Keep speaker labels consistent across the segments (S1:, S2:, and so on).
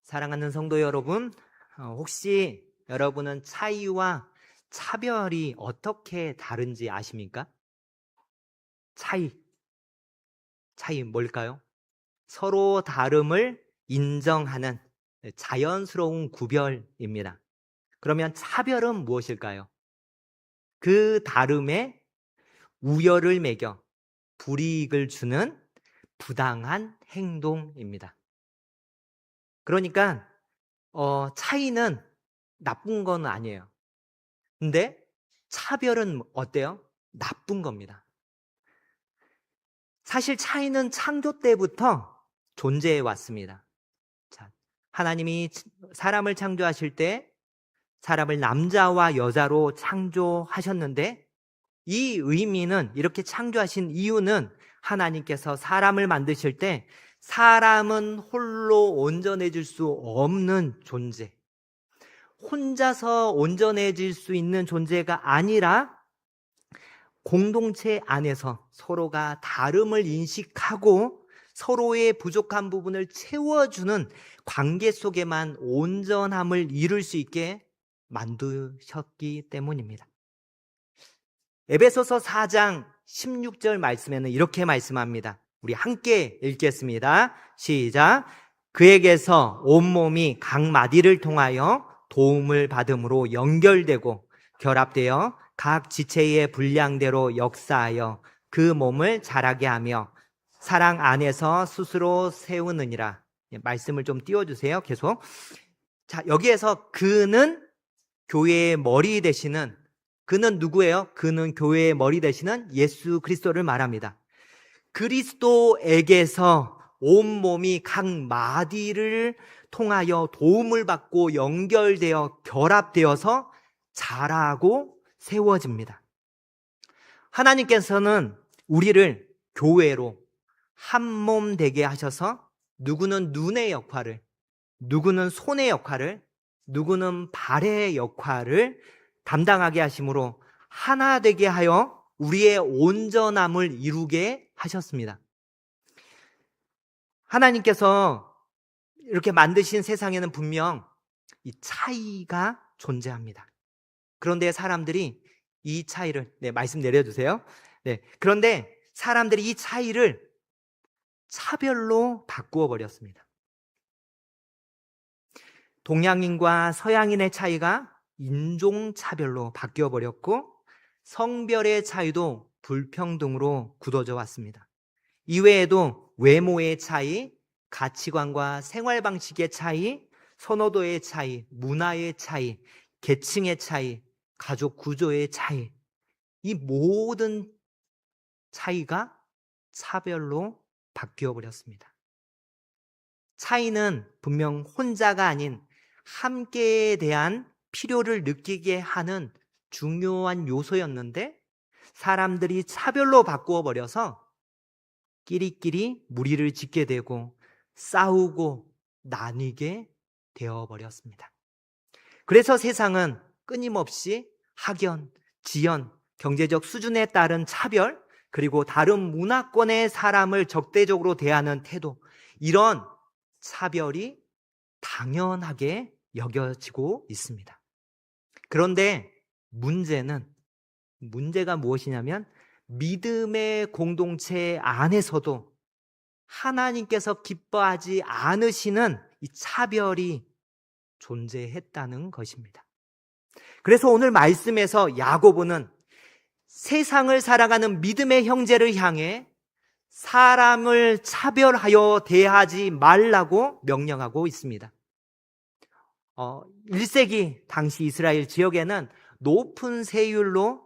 S1: 사랑하는 성도 여러분, 혹시 여러분은 차이와 차별이 어떻게 다른지 아십니까? 차이 뭘까요? 서로 다름을 인정하는 자연스러운 구별입니다. 그러면 차별은 무엇일까요? 그 다름에 우열을 매겨 불이익을 주는 부당한 행동입니다. 그러니까 차이는 나쁜 건 아니에요. 근데 차별은 어때요? 나쁜 겁니다. 사실 차이는 창조 때부터 존재해 왔습니다. 자, 하나님이 사람을 창조하실 때 사람을 남자와 여자로 창조하셨는데, 이 의미는, 이렇게 창조하신 이유는 하나님께서 사람을 만드실 때 사람은 홀로 온전해질 수 없는 존재, 혼자서 온전해질 수 있는 존재가 아니라 공동체 안에서 서로가 다름을 인식하고 서로의 부족한 부분을 채워주는 관계 속에만 온전함을 이룰 수 있게 만드셨기 때문입니다. 에베소서 4장 16절 말씀에는 이렇게 말씀합니다. 우리 함께 읽겠습니다. 시작. 그에게서 온몸이 각 마디를 통하여 도움을 받음으로 연결되고 결합되어 각 지체의 분량대로 역사하여 그 몸을 자라게 하며 사랑 안에서 스스로 세우느니라. 말씀을 좀 띄워주세요. 계속. 자, 여기에서 그는 교회의 머리 되시는, 그는 누구예요? 그는 교회의 머리 되시는 예수 그리스도를 말합니다. 그리스도에게서 온몸이 각 마디를 통하여 도움을 받고 연결되어 결합되어서 자라고 세워집니다. 하나님께서는 우리를 교회로 한 몸 되게 하셔서 누구는 눈의 역할을, 누구는 손의 역할을, 누구는 발의 역할을 담당하게 하심으로 하나 되게 하여 우리의 온전함을 이루게 하셨습니다. 하나님께서 이렇게 만드신 세상에는 분명 이 차이가 존재합니다. 그런데 사람들이 이 차이를, 말씀 내려주세요. 그런데 사람들이 이 차이를 차별로 바꾸어 버렸습니다. 동양인과 서양인의 차이가 인종차별로 바뀌어 버렸고, 성별의 차이도 불평등으로 굳어져 왔습니다. 이외에도 외모의 차이, 가치관과 생활 방식의 차이, 선호도의 차이, 문화의 차이, 계층의 차이, 가족 구조의 차이, 이 모든 차이가 차별로 바뀌어 버렸습니다. 차이는 분명 혼자가 아닌 함께에 대한 필요를 느끼게 하는 중요한 요소였는데, 사람들이 차별로 바꾸어 버려서 끼리끼리 무리를 짓게 되고 싸우고 나뉘게 되어 버렸습니다. 그래서 세상은 끊임없이 학연, 지연, 경제적 수준에 따른 차별, 그리고 다른 문화권의 사람을 적대적으로 대하는 태도, 이런 차별이 당연하게 여겨지고 있습니다. 그런데 문제가 무엇이냐면, 믿음의 공동체 안에서도 하나님께서 기뻐하지 않으시는 이 차별이 존재했다는 것입니다. 그래서 오늘 말씀에서 야고보는 세상을 살아가는 믿음의 형제를 향해 사람을 차별하여 대하지 말라고 명령하고 있습니다. 1세기 당시 이스라엘 지역에는 높은 세율로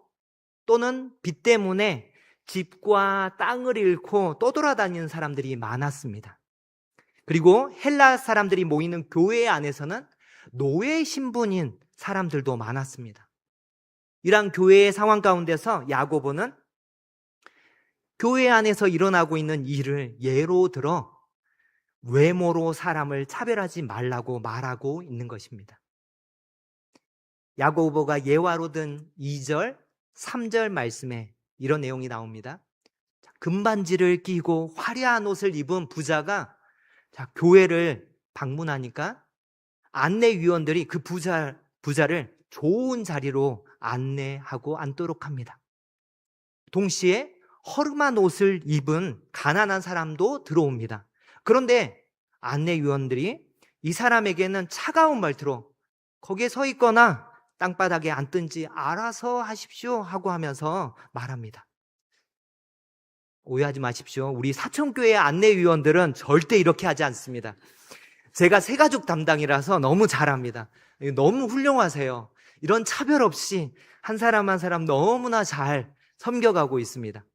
S1: 또는 빚 때문에 집과 땅을 잃고 떠돌아다니는 사람들이 많았습니다. 그리고 헬라 사람들이 모이는 교회 안에서는 노예 신분인 사람들도 많았습니다. 이러한 교회의 상황 가운데서 야고보는 교회 안에서 일어나고 있는 일을 예로 들어 외모로 사람을 차별하지 말라고 말하고 있는 것입니다. 야고보가 예화로 든 2절, 3절 말씀에 이런 내용이 나옵니다. 금반지를 끼고 화려한 옷을 입은 부자가 교회를 방문하니까 안내위원들이 그 부자를 좋은 자리로 안내하고 앉도록 합니다. 동시에 허름한 옷을 입은 가난한 사람도 들어옵니다. 그런데 안내위원들이 이 사람에게는 차가운 말투로 거기에 서 있거나 땅바닥에 앉든지 알아서 하십시오 하고 하면서 말합니다. 오해하지 마십시오. 우리 사천교회 안내위원들은 절대 이렇게 하지 않습니다. 제가 새가족 담당이라서 너무 잘합니다. 너무 훌륭하세요. 이런 차별 없이 한 사람 한 사람 너무나 잘 섬겨가고 있습니다.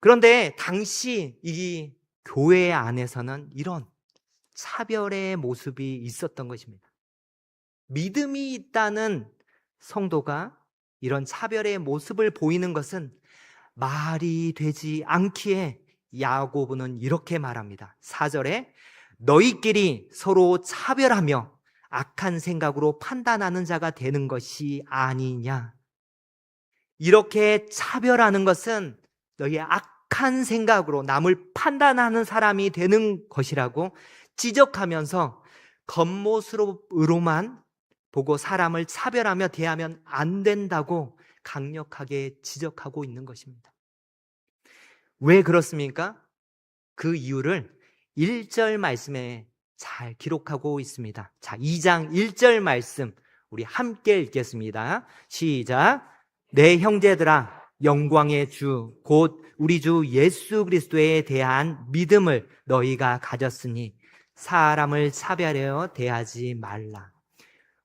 S1: 그런데 당시 이 교회 안에서는 이런 차별의 모습이 있었던 것입니다. 믿음이 있다는 성도가 이런 차별의 모습을 보이는 것은 말이 되지 않기에 야고보는 이렇게 말합니다. 4절에 너희끼리 서로 차별하며 악한 생각으로 판단하는 자가 되는 것이 아니냐. 이렇게 차별하는 것은 너희의 악한 생각으로 남을 판단하는 사람이 되는 것이라고 지적하면서 겉모습으로만 보고 사람을 차별하며 대하면 안 된다고 강력하게 지적하고 있는 것입니다. 왜 그렇습니까? 그 이유를 1절 말씀에 잘 기록하고 있습니다. 자, 2장 1절 말씀 우리 함께 읽겠습니다. 시작. 내 형제들아, 영광의 주 곧 우리 주 예수 그리스도에 대한 믿음을 너희가 가졌으니 사람을 차별하여 대하지 말라.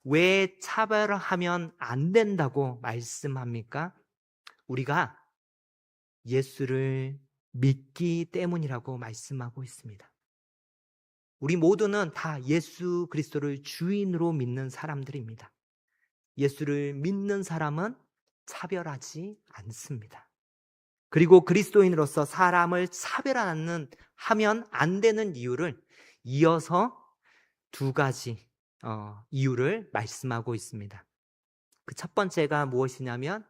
S1: 왜 차별하면 안 된다고 말씀합니까? 우리가 예수를 믿기 때문이라고 말씀하고 있습니다. 우리 모두는 다 예수 그리스도를 주인으로 믿는 사람들입니다. 예수를 믿는 사람은 차별하지 않습니다. 그리고 그리스도인으로서 사람을 차별하면 안 되는 이유를 이어서 두 가지 이유를 말씀하고 있습니다. 그 첫 번째가 무엇이냐면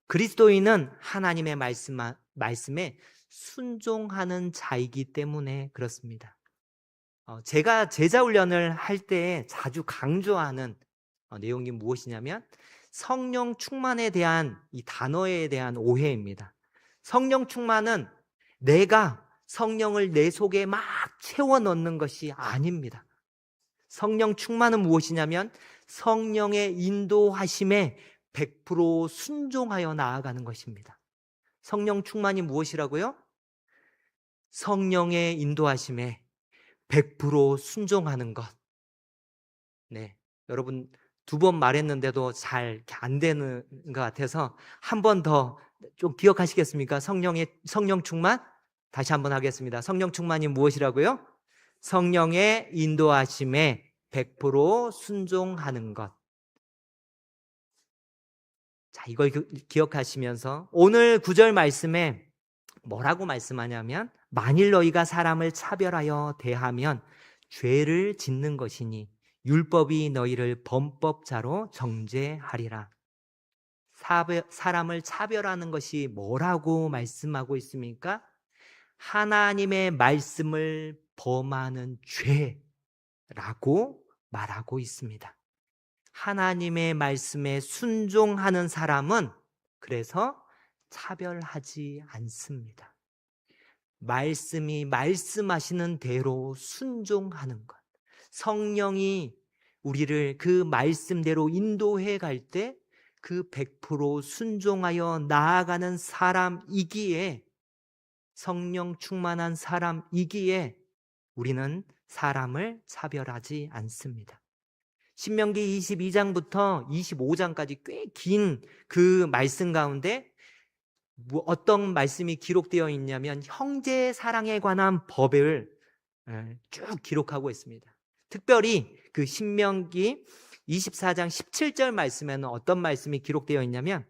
S1: 그리스도인은 하나님의 말씀에 순종하는 자이기 때문에 그렇습니다. 제가 제자 훈련을 할 때 자주 강조하는 내용이 무엇이냐면 성령 충만에 대한 이 단어에 대한 오해입니다. 성령 충만은 내가 성령을 내 속에 막 채워 넣는 것이 아닙니다. 성령 충만은 무엇이냐면 성령의 인도하심에 100% 순종하여 나아가는 것입니다. 성령 충만이 무엇이라고요? 성령의 인도하심에 100% 순종하는 것. 네, 여러분 2번 말했는데도 잘 안 되는 것 같아서 한 번 더 좀 기억하시겠습니까? 성령 충만? 다시 한번 하겠습니다. 성령 충만이 무엇이라고요? 성령의 인도하심에 100% 순종하는 것. 자, 이걸 기억하시면서 오늘 9절 말씀에 뭐라고 말씀하냐면 만일 너희가 사람을 차별하여 대하면 죄를 짓는 것이니 율법이 너희를 범법자로 정죄하리라. 사람을 차별하는 것이 뭐라고 말씀하고 있습니까? 하나님의 말씀을 범하는 죄라고 말하고 있습니다. 하나님의 말씀에 순종하는 사람은 그래서 차별하지 않습니다. 말씀이 말씀하시는 대로 순종하는 것. 성령이 우리를 그 말씀대로 인도해 갈 때 그 100% 순종하여 나아가는 사람이기에 성령 충만한 사람이기에 우리는 사람을 차별하지 않습니다. 신명기 22장부터 25장까지 꽤 긴 그 말씀 가운데 어떤 말씀이 기록되어 있냐면 형제 사랑에 관한 법을 쭉 기록하고 있습니다. 특별히 그 신명기 24장 17절 말씀에는 어떤 말씀이 기록되어 있냐면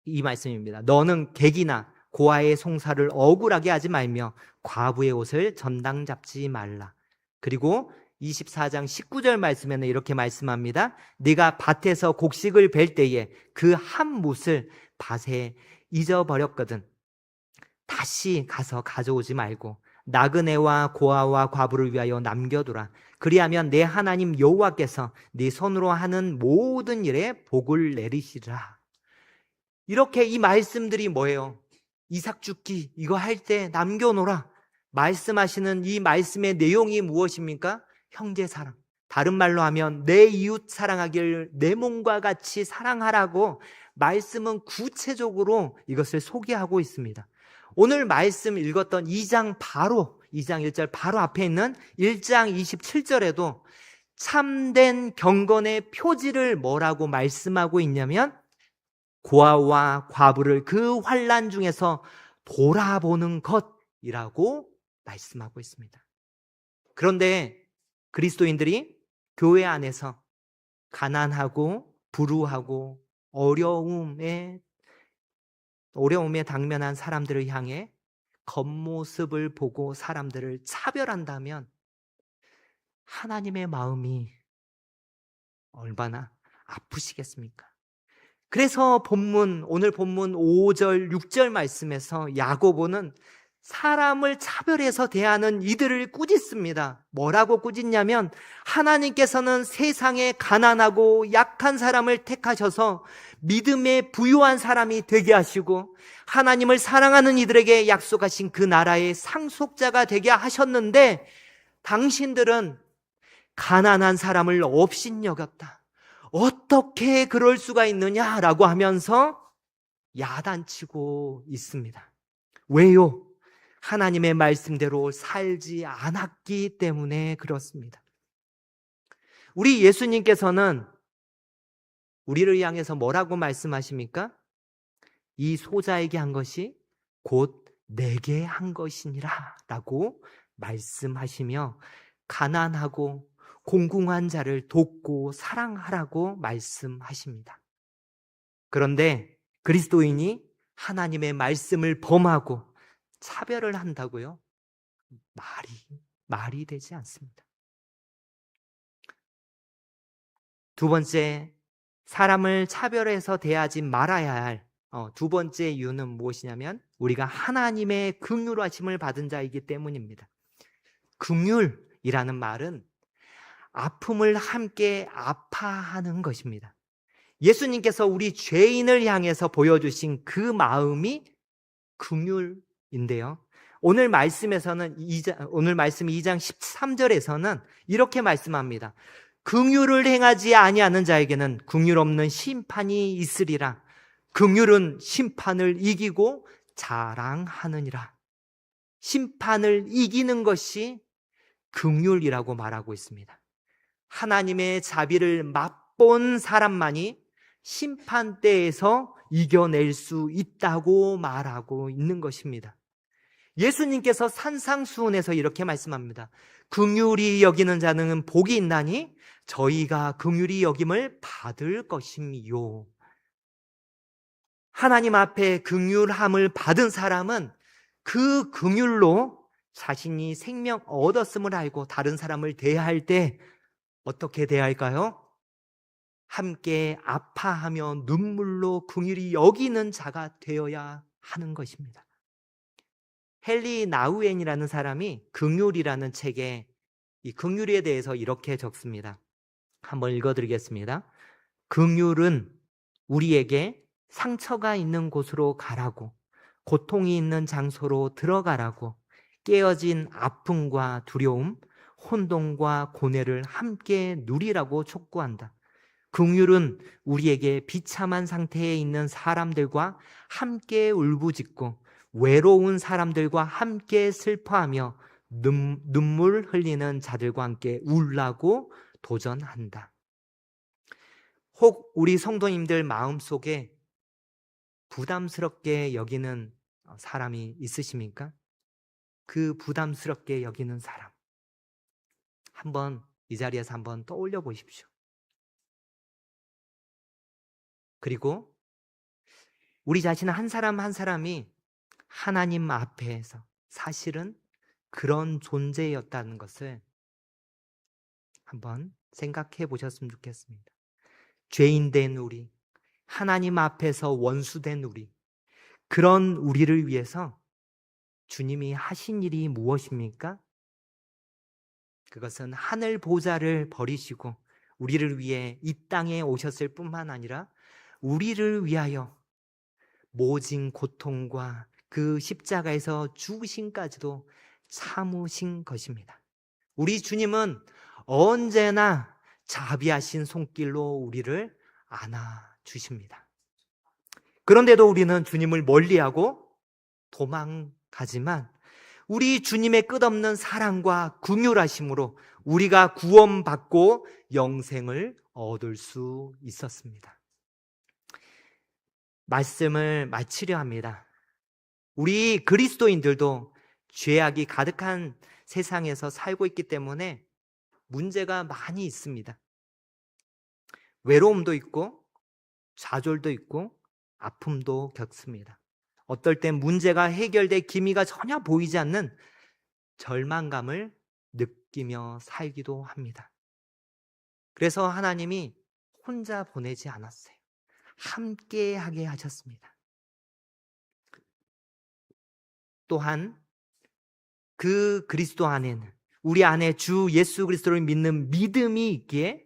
S1: 이 말씀입니다. 너는 객이나 고아의 송사를 억울하게 하지 말며 과부의 옷을 전당 잡지 말라. 그리고 24장 19절 말씀에는 이렇게 말씀합니다. 네가 밭에서 곡식을 벨 때에 그 한 못을 밭에 잊어버렸거든 다시 가서 가져오지 말고 나그네와 고아와 과부를 위하여 남겨두라. 그리하면 내 하나님 여호와께서 네 손으로 하는 모든 일에 복을 내리시리라. 이렇게 이 말씀들이 뭐예요? 이삭 죽기 이거 할 때 남겨놓으라 말씀하시는 이 말씀의 내용이 무엇입니까? 형제 사랑. 다른 말로 하면 내 이웃 사랑하기를 내 몸과 같이 사랑하라고 말씀은 구체적으로 이것을 소개하고 있습니다. 오늘 말씀 읽었던 2장 1절 바로 앞에 있는 1장 27절에도 참된 경건의 표지를 뭐라고 말씀하고 있냐면 고아와 과부를 그 환난 중에서 돌아보는 것이라고 말씀하고 있습니다. 그런데 그리스도인들이 교회 안에서 가난하고 불우하고 어려움에 당면한 사람들을 향해 겉모습을 보고 사람들을 차별한다면 하나님의 마음이 얼마나 아프시겠습니까? 그래서 오늘 본문 5절, 6절 말씀에서 야고보는 사람을 차별해서 대하는 이들을 꾸짖습니다. 뭐라고 꾸짖냐면 하나님께서는 세상에 가난하고 약한 사람을 택하셔서 믿음에 부유한 사람이 되게 하시고 하나님을 사랑하는 이들에게 약속하신 그 나라의 상속자가 되게 하셨는데 당신들은 가난한 사람을 업신여겼다. 어떻게 그럴 수가 있느냐라고 하면서 야단치고 있습니다. 왜요? 하나님의 말씀대로 살지 않았기 때문에 그렇습니다. 우리 예수님께서는 우리를 향해서 뭐라고 말씀하십니까? 이 소자에게 한 것이 곧 내게 한 것이니라 라고 말씀하시며 가난하고 공궁한 자를 돕고 사랑하라고 말씀하십니다. 그런데 그리스도인이 하나님의 말씀을 범하고 차별을 한다고요? 말이 되지 않습니다. 두 번째, 사람을 차별해서 대하지 말아야 할 두 번째 이유는 무엇이냐면 우리가 하나님의 긍휼하심을 받은 자이기 때문입니다. 긍휼이라는 말은 아픔을 함께 아파하는 것입니다. 예수님께서 우리 죄인을 향해서 보여주신 그 마음이 긍휼인데요. 오늘 말씀 2장 13절에서는 이렇게 말씀합니다. 긍휼을 행하지 아니하는 자에게는 긍휼 없는 심판이 있으리라. 긍휼은 심판을 이기고 자랑하느니라. 심판을 이기는 것이 긍휼이라고 말하고 있습니다. 하나님의 자비를 맛본 사람만이 심판대에서 이겨낼 수 있다고 말하고 있는 것입니다. 예수님께서 산상수훈에서 이렇게 말씀합니다. 긍휼히 여기는 자는 복이 있나니 저희가 긍휼히 여김을 받을 것임이요. 하나님 앞에 긍휼함을 받은 사람은 그 긍휼로 자신이 생명 얻었음을 알고 다른 사람을 대할 때 어떻게 대할까요? 함께 아파하며 눈물로 긍휼히 여기는 자가 되어야 하는 것입니다. 헨리 나우엔이라는 사람이 긍휼이라는 책에 이 긍휼에 대해서 이렇게 적습니다. 한번 읽어드리겠습니다. 긍휼은 우리에게 상처가 있는 곳으로 가라고, 고통이 있는 장소로 들어가라고, 깨어진 아픔과 두려움, 혼돈과 고뇌를 함께 누리라고 촉구한다. 긍휼은 우리에게 비참한 상태에 있는 사람들과 함께 울부짖고 외로운 사람들과 함께 슬퍼하며 눈물 흘리는 자들과 함께 울라고 도전한다. 혹 우리 성도님들 마음속에 부담스럽게 여기는 사람이 있으십니까? 그 부담스럽게 여기는 사람 이 자리에서 한번 떠올려 보십시오. 그리고 우리 자신 한 사람 한 사람이 하나님 앞에서 사실은 그런 존재였다는 것을 한번 생각해 보셨으면 좋겠습니다. 죄인된 우리, 하나님 앞에서 원수된 우리, 그런 우리를 위해서 주님이 하신 일이 무엇입니까? 그것은 하늘 보좌를 버리시고 우리를 위해 이 땅에 오셨을 뿐만 아니라 우리를 위하여 모진 고통과 그 십자가에서 죽으심까지도 참으신 것입니다. 우리 주님은 언제나 자비하신 손길로 우리를 안아주십니다. 그런데도 우리는 주님을 멀리하고 도망가지만 우리 주님의 끝없는 사랑과 긍휼하심으로 우리가 구원받고 영생을 얻을 수 있었습니다. 말씀을 마치려 합니다. 우리 그리스도인들도 죄악이 가득한 세상에서 살고 있기 때문에 문제가 많이 있습니다. 외로움도 있고 좌절도 있고 아픔도 겪습니다. 어떨 땐 문제가 해결될 기미가 전혀 보이지 않는 절망감을 느끼며 살기도 합니다. 그래서 하나님이 혼자 보내지 않았어요. 함께하게 하셨습니다. 또한 그 그리스도 안에는 우리 안에 주 예수 그리스도를 믿는 믿음이 있기에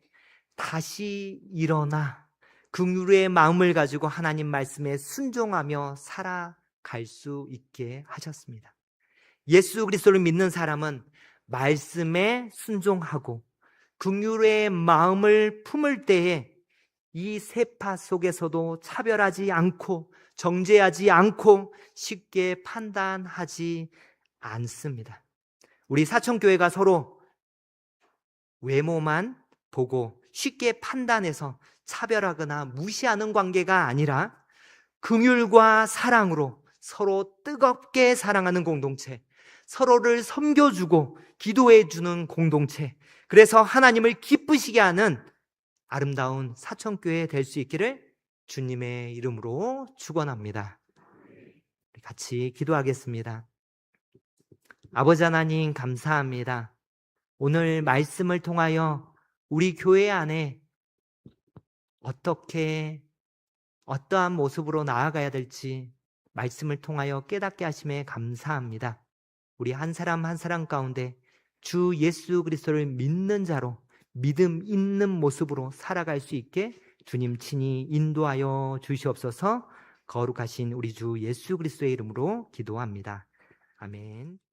S1: 다시 일어나 긍휼의 마음을 가지고 하나님 말씀에 순종하며 살아갈 수 있게 하셨습니다. 예수 그리스도를 믿는 사람은 말씀에 순종하고 긍휼의 마음을 품을 때에 이 세파 속에서도 차별하지 않고 정죄하지 않고 쉽게 판단하지 않습니다. 우리 사천교회가 서로 외모만 보고 쉽게 판단해서 차별하거나 무시하는 관계가 아니라 긍휼과 사랑으로 서로 뜨겁게 사랑하는 공동체, 서로를 섬겨주고 기도해주는 공동체, 그래서 하나님을 기쁘시게 하는 아름다운 사천교회 될 수 있기를 주님의 이름으로 축원합니다. 같이 기도하겠습니다. 아버지 하나님 감사합니다. 오늘 말씀을 통하여 우리 교회 안에 어떻게 어떠한 모습으로 나아가야 될지 말씀을 통하여 깨닫게 하심에 감사합니다. 우리 한 사람 한 사람 가운데 주 예수 그리스도를 믿는 자로 믿음 있는 모습으로 살아갈 수 있게 주님 친히 인도하여 주시옵소서. 거룩하신 우리 주 예수 그리스도의 이름으로 기도합니다. 아멘.